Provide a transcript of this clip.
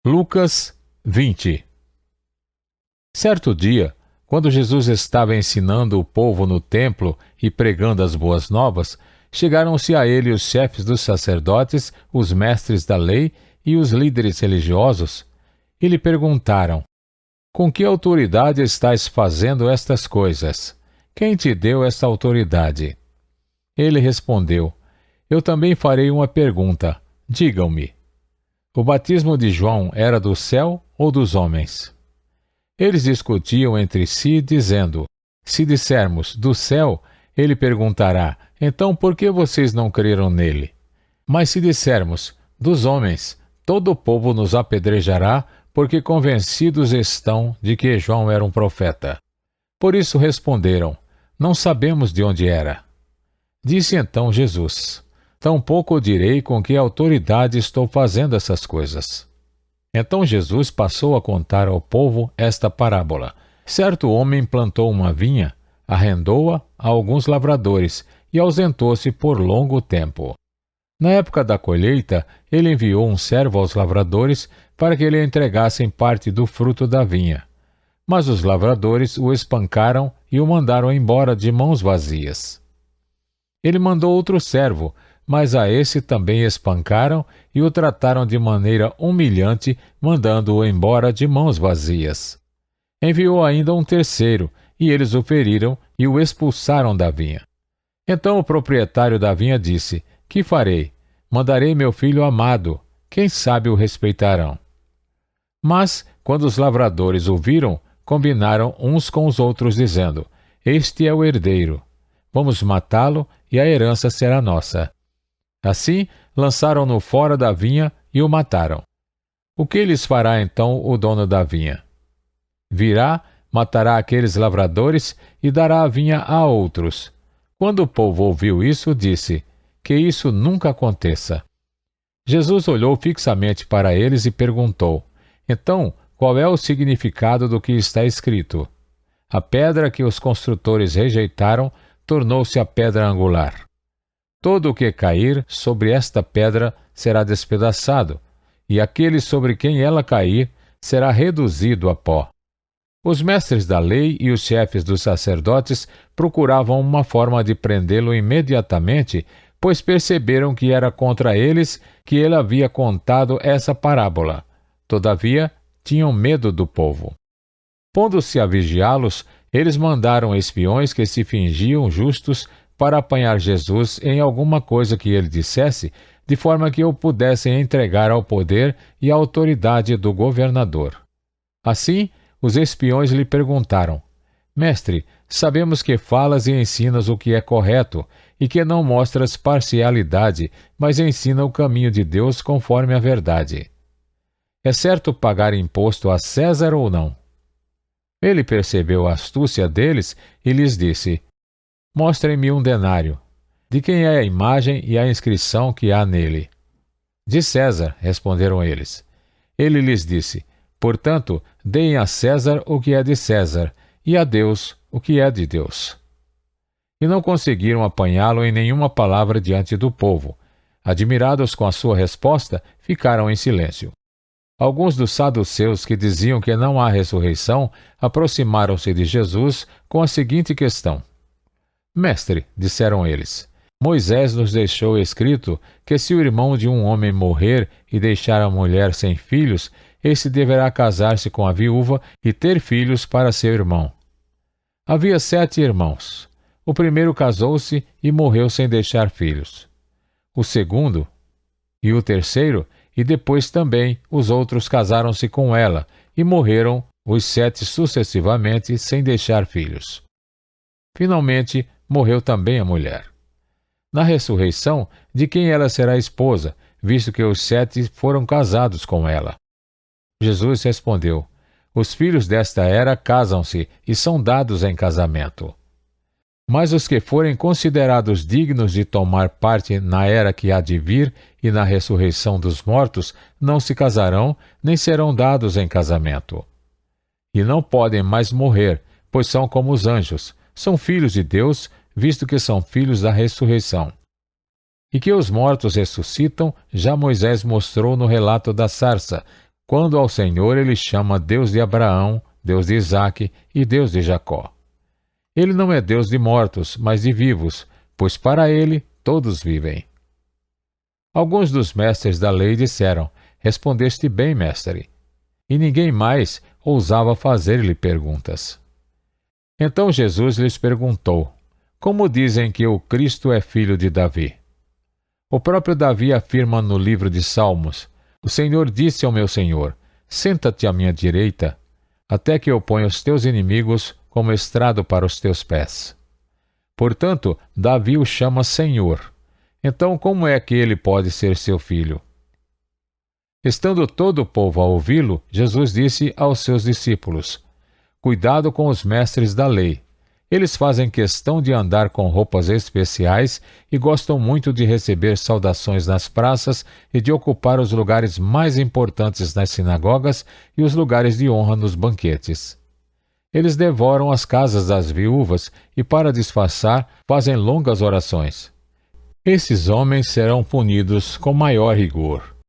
Lucas 20. Certo dia, quando Jesus estava ensinando o povo no templo e pregando as boas novas, chegaram-se a ele os chefes dos sacerdotes, os mestres da lei e os líderes religiosos, e lhe perguntaram: com que autoridade estás fazendo estas coisas? Quem te deu esta autoridade? Ele respondeu: eu também farei uma pergunta. Digam-me. O batismo de João era do céu ou dos homens? Eles discutiam entre si, dizendo: se dissermos do céu, ele perguntará: então por que vocês não creram nele? Mas se dissermos dos homens, todo o povo nos apedrejará, porque convencidos estão de que João era um profeta. Por isso responderam: não sabemos de onde era. Disse então Jesus: tampouco direi com que autoridade estou fazendo essas coisas. Então Jesus passou a contar ao povo esta parábola. Certo homem plantou uma vinha, arrendou-a a alguns lavradores e ausentou-se por longo tempo. Na época da colheita, ele enviou um servo aos lavradores para que lhe entregassem parte do fruto da vinha. Mas os lavradores o espancaram e o mandaram embora de mãos vazias. Ele mandou outro servo, mas a esse também espancaram e o trataram de maneira humilhante, mandando-o embora de mãos vazias. Enviou ainda um terceiro, e eles o feriram e o expulsaram da vinha. Então o proprietário da vinha disse: que farei? Mandarei meu filho amado, quem sabe o respeitarão. Mas, quando os lavradores o viram, combinaram uns com os outros, dizendo: este é o herdeiro. Vamos matá-lo e a herança será nossa. Assim, lançaram-no fora da vinha e o mataram. O que lhes fará então o dono da vinha? Virá, matará aqueles lavradores e dará a vinha a outros. Quando o povo ouviu isso, disse: que isso nunca aconteça. Jesus olhou fixamente para eles e perguntou: então, qual é o significado do que está escrito? A pedra que os construtores rejeitaram tornou-se a pedra angular. Todo o que cair sobre esta pedra será despedaçado, e aquele sobre quem ela cair será reduzido a pó. Os mestres da lei e os chefes dos sacerdotes procuravam uma forma de prendê-lo imediatamente, pois perceberam que era contra eles que ele havia contado essa parábola. Todavia, tinham medo do povo. Pondo-se a vigiá-los, eles mandaram espiões que se fingiam justos para apanhar Jesus em alguma coisa que ele dissesse, de forma que o pudessem entregar ao poder e à autoridade do governador. Assim, os espiões lhe perguntaram: mestre, sabemos que falas e ensinas o que é correto, e que não mostras parcialidade, mas ensina o caminho de Deus conforme a verdade. É certo pagar imposto a César ou não? Ele percebeu a astúcia deles e lhes disse: mostrem-me um denário. De quem é a imagem e a inscrição que há nele? De César, responderam eles. Ele lhes disse: portanto, deem a César o que é de César, e a Deus o que é de Deus. E não conseguiram apanhá-lo em nenhuma palavra diante do povo. Admirados com a sua resposta, ficaram em silêncio. Alguns dos saduceus que diziam que não há ressurreição aproximaram-se de Jesus com a seguinte questão: mestre, disseram eles, Moisés nos deixou escrito que se o irmão de um homem morrer e deixar a mulher sem filhos, esse deverá casar-se com a viúva e ter filhos para seu irmão. Havia 7 irmãos. O primeiro casou-se e morreu sem deixar filhos. O segundo e o terceiro, e depois também os outros casaram-se com ela, e morreram os 7 sucessivamente sem deixar filhos. Finalmente, morreu também a mulher. Na ressurreição, de quem ela será esposa, visto que os 7 foram casados com ela? Jesus respondeu: os filhos desta era casam-se e são dados em casamento. Mas os que forem considerados dignos de tomar parte na era que há de vir e na ressurreição dos mortos, não se casarão, nem serão dados em casamento. E não podem mais morrer, pois são como os anjos, são filhos de Deus, visto que são filhos da ressurreição. E que os mortos ressuscitam, já Moisés mostrou no relato da sarça, quando ao Senhor ele chama Deus de Abraão, Deus de Isaque e Deus de Jacó. Ele não é Deus de mortos, mas de vivos, pois para ele todos vivem. Alguns dos mestres da lei disseram: Respondeste bem, mestre. E ninguém mais ousava fazer-lhe perguntas. Então Jesus lhes perguntou: Como dizem que o Cristo é filho de Davi? O próprio Davi afirma no livro de Salmos: O Senhor disse ao meu Senhor: Senta-te à minha direita, até que eu ponha os teus inimigos como estrado para os teus pés. Portanto, Davi o chama Senhor. Então, como é que ele pode ser seu filho? Estando todo o povo a ouvi-lo, Jesus disse aos seus discípulos: Cuidado com os mestres da lei. Eles fazem questão de andar com roupas especiais e gostam muito de receber saudações nas praças e de ocupar os lugares mais importantes nas sinagogas e os lugares de honra nos banquetes. Eles devoram as casas das viúvas e, para disfarçar, fazem longas orações. Esses homens serão punidos com maior rigor.